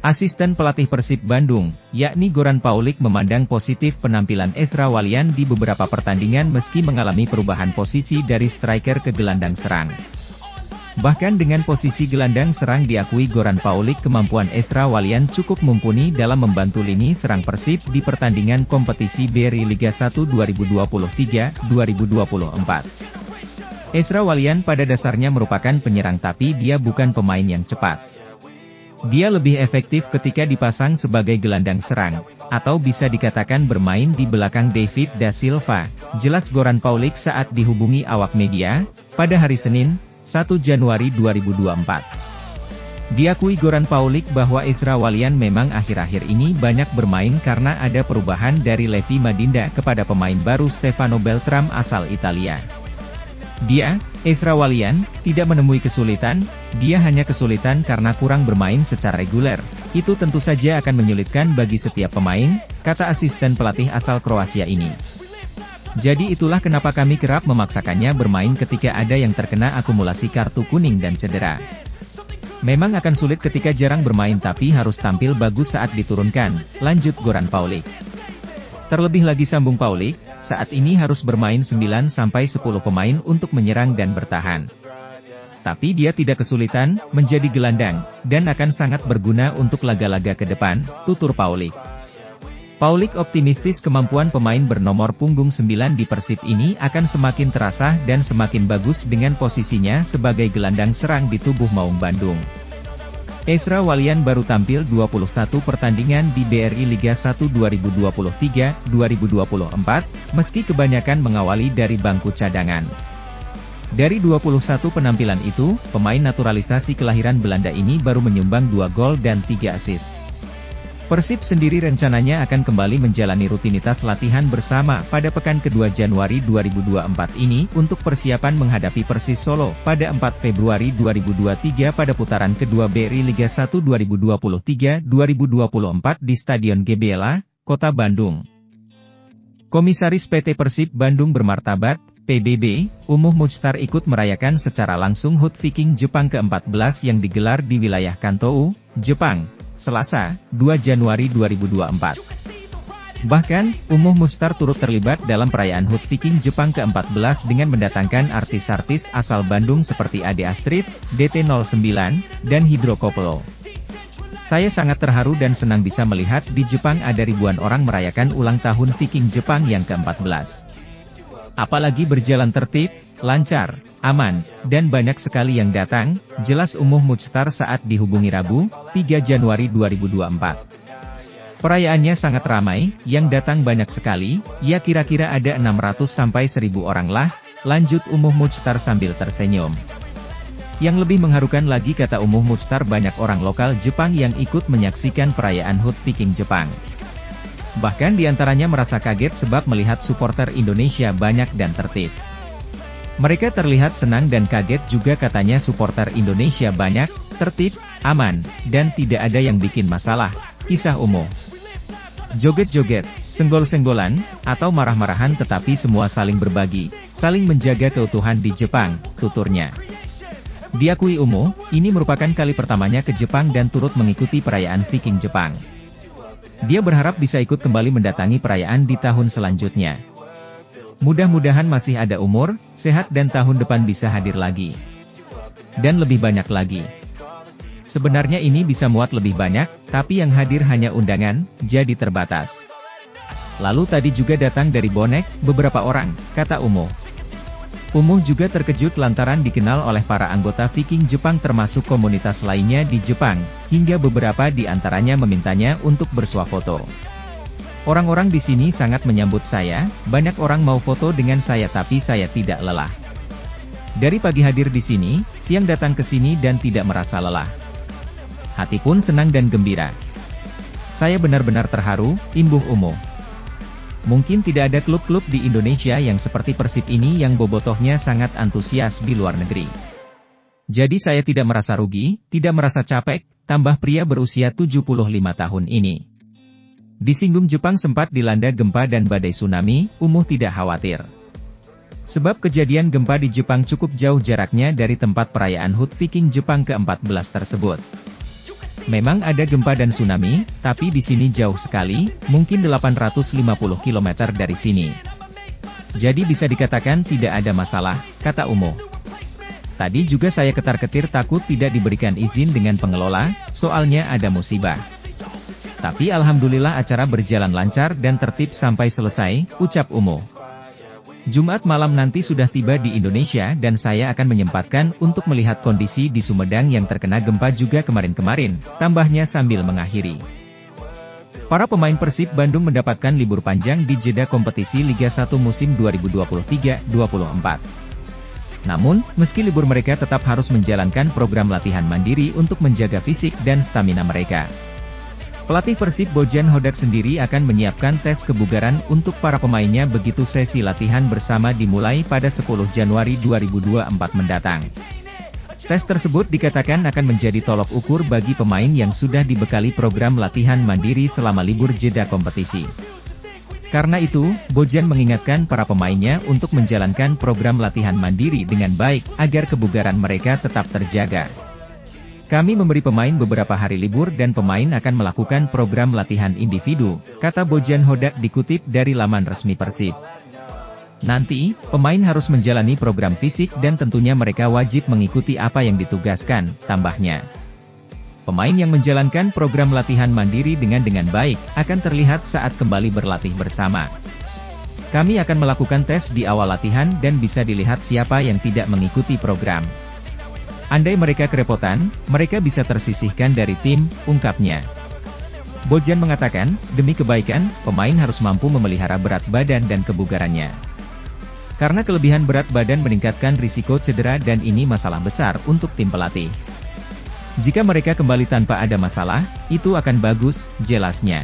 Asisten pelatih Persib Bandung, yakni Goran Paulik memandang positif penampilan Ezra Walian di beberapa pertandingan meski mengalami perubahan posisi dari striker ke gelandang serang. Bahkan dengan posisi gelandang serang diakui Goran Paulik kemampuan Ezra Walian cukup mumpuni dalam membantu lini serang Persib di pertandingan kompetisi BRI Liga 1 2023-2024. Ezra Walian pada dasarnya merupakan penyerang tapi dia bukan pemain yang cepat. Dia lebih efektif ketika dipasang sebagai gelandang serang, atau bisa dikatakan bermain di belakang David da Silva, jelas Goran Paulik saat dihubungi awak media, pada hari Senin, 1 Januari 2024. Diakui Goran Paulik bahwa Ezra Walian memang akhir-akhir ini banyak bermain karena ada perubahan dari Levi Madinda kepada pemain baru Stefano Beltram asal Italia. Ezra Walian, tidak menemui kesulitan, dia hanya kesulitan karena kurang bermain secara reguler. Itu tentu saja akan menyulitkan bagi setiap pemain, kata asisten pelatih asal Kroasia ini. Jadi itulah kenapa kami kerap memaksakannya bermain ketika ada yang terkena akumulasi kartu kuning dan cedera. Memang akan sulit ketika jarang bermain tapi harus tampil bagus saat diturunkan, lanjut Goran Paulik. Terlebih lagi sambung Paulik, saat ini harus bermain 9-10 pemain untuk menyerang dan bertahan. Tapi dia tidak kesulitan, menjadi gelandang, dan akan sangat berguna untuk laga-laga ke depan, tutur Paulik. Paulik optimistis kemampuan pemain bernomor punggung 9 di Persib ini akan semakin terasa dan semakin bagus dengan posisinya sebagai gelandang serang di tubuh Maung Bandung. Ezra Walian baru tampil 21 pertandingan di BRI Liga 1 2023-2024, meski kebanyakan mengawali dari bangku cadangan. Dari 21 penampilan itu, pemain naturalisasi kelahiran Belanda ini baru menyumbang 2 gol dan 3 assist. Persib sendiri rencananya akan kembali menjalani rutinitas latihan bersama pada pekan kedua Januari 2024 ini untuk persiapan menghadapi Persis Solo pada 4 Februari 2023 pada putaran kedua BRI Liga 1 2023-2024 di Stadion GBLA, Kota Bandung. Komisaris PT Persib Bandung Bermartabat, PBB, Umuh Muchtar ikut merayakan secara langsung HUT Viking Jepang ke-14 yang digelar di wilayah Kantou, Jepang, Selasa, 2 Januari 2024. Bahkan, Umuh Muchtar turut terlibat dalam perayaan HUT Viking Jepang ke-14 dengan mendatangkan artis-artis asal Bandung seperti Ade Astrid, DT09, dan Hidro Koplo. Saya sangat terharu dan senang bisa melihat di Jepang ada ribuan orang merayakan ulang tahun Viking Jepang yang ke-14. Apalagi berjalan tertib, lancar, aman, dan banyak sekali yang datang, jelas Umuh Muchtar saat dihubungi Rabu, 3 Januari 2024. Perayaannya sangat ramai, yang datang banyak sekali, ya kira-kira ada 600-1000 orang lah, lanjut Umuh Muchtar sambil tersenyum. Yang lebih mengharukan lagi kata Umuh Muchtar banyak orang lokal Jepang yang ikut menyaksikan perayaan HUT Viking Jepang. Bahkan diantaranya merasa kaget sebab melihat supporter Indonesia banyak dan tertib. Mereka terlihat senang dan kaget juga katanya supporter Indonesia banyak, tertib, aman, dan tidak ada yang bikin masalah, kisah Umuh. Joget-joget, senggol-senggolan, atau marah-marahan tetapi semua saling berbagi, saling menjaga keutuhan di Jepang, tuturnya. Diakui Umuh, ini merupakan kali pertamanya ke Jepang dan turut mengikuti perayaan Viking Jepang. Dia berharap bisa ikut kembali mendatangi perayaan di tahun selanjutnya. Mudah-mudahan masih ada umur, sehat dan tahun depan bisa hadir lagi. Dan lebih banyak lagi. Sebenarnya ini bisa muat lebih banyak, tapi yang hadir hanya undangan, jadi terbatas. Lalu tadi juga datang dari bonek, beberapa orang, kata Umuh. Umuh juga terkejut lantaran dikenal oleh para anggota Viking Jepang termasuk komunitas lainnya di Jepang, hingga beberapa di antaranya memintanya untuk bersuah foto. Orang-orang di sini sangat menyambut saya, banyak orang mau foto dengan saya tapi saya tidak lelah. Dari pagi hadir di sini, siang datang ke sini dan tidak merasa lelah. Hati pun senang dan gembira. Saya benar-benar terharu, imbuh Umuh. Mungkin tidak ada klub-klub di Indonesia yang seperti Persib ini yang bobotohnya sangat antusias di luar negeri. Jadi saya tidak merasa rugi, tidak merasa capek, tambah pria berusia 75 tahun ini. Disinggung Jepang sempat dilanda gempa dan badai tsunami, Umuh tidak khawatir. Sebab kejadian gempa di Jepang cukup jauh jaraknya dari tempat perayaan HUT Viking Jepang ke-14 tersebut. Memang ada gempa dan tsunami, tapi di sini jauh sekali, mungkin 850 km dari sini. Jadi bisa dikatakan tidak ada masalah, kata Umo. Tadi juga saya ketar-ketir takut tidak diberikan izin dengan pengelola, soalnya ada musibah. Tapi alhamdulillah acara berjalan lancar dan tertib sampai selesai, ucap Umo. Jumat malam nanti sudah tiba di Indonesia dan saya akan menyempatkan untuk melihat kondisi di Sumedang yang terkena gempa juga kemarin-kemarin, tambahnya sambil mengakhiri. Para pemain Persib Bandung mendapatkan libur panjang di jeda kompetisi Liga 1 musim 2023-24. Namun, meski libur mereka tetap harus menjalankan program latihan mandiri untuk menjaga fisik dan stamina mereka. Pelatih Persib Bojan Hodak sendiri akan menyiapkan tes kebugaran untuk para pemainnya begitu sesi latihan bersama dimulai pada 10 Januari 2024 mendatang. Tes tersebut dikatakan akan menjadi tolok ukur bagi pemain yang sudah dibekali program latihan mandiri selama libur jeda kompetisi. Karena itu, Bojan mengingatkan para pemainnya untuk menjalankan program latihan mandiri dengan baik, agar kebugaran mereka tetap terjaga. Kami memberi pemain beberapa hari libur dan pemain akan melakukan program latihan individu, kata Bojan Hodak dikutip dari laman resmi Persib. Nanti, pemain harus menjalani program fisik dan tentunya mereka wajib mengikuti apa yang ditugaskan, tambahnya. Pemain yang menjalankan program latihan mandiri dengan baik, akan terlihat saat kembali berlatih bersama. Kami akan melakukan tes di awal latihan dan bisa dilihat siapa yang tidak mengikuti program. Andai mereka kerepotan, mereka bisa tersisihkan dari tim, ungkapnya. Bojan mengatakan, demi kebaikan, pemain harus mampu memelihara berat badan dan kebugarannya. Karena kelebihan berat badan meningkatkan risiko cedera dan ini masalah besar untuk tim pelatih. Jika mereka kembali tanpa ada masalah, itu akan bagus, jelasnya.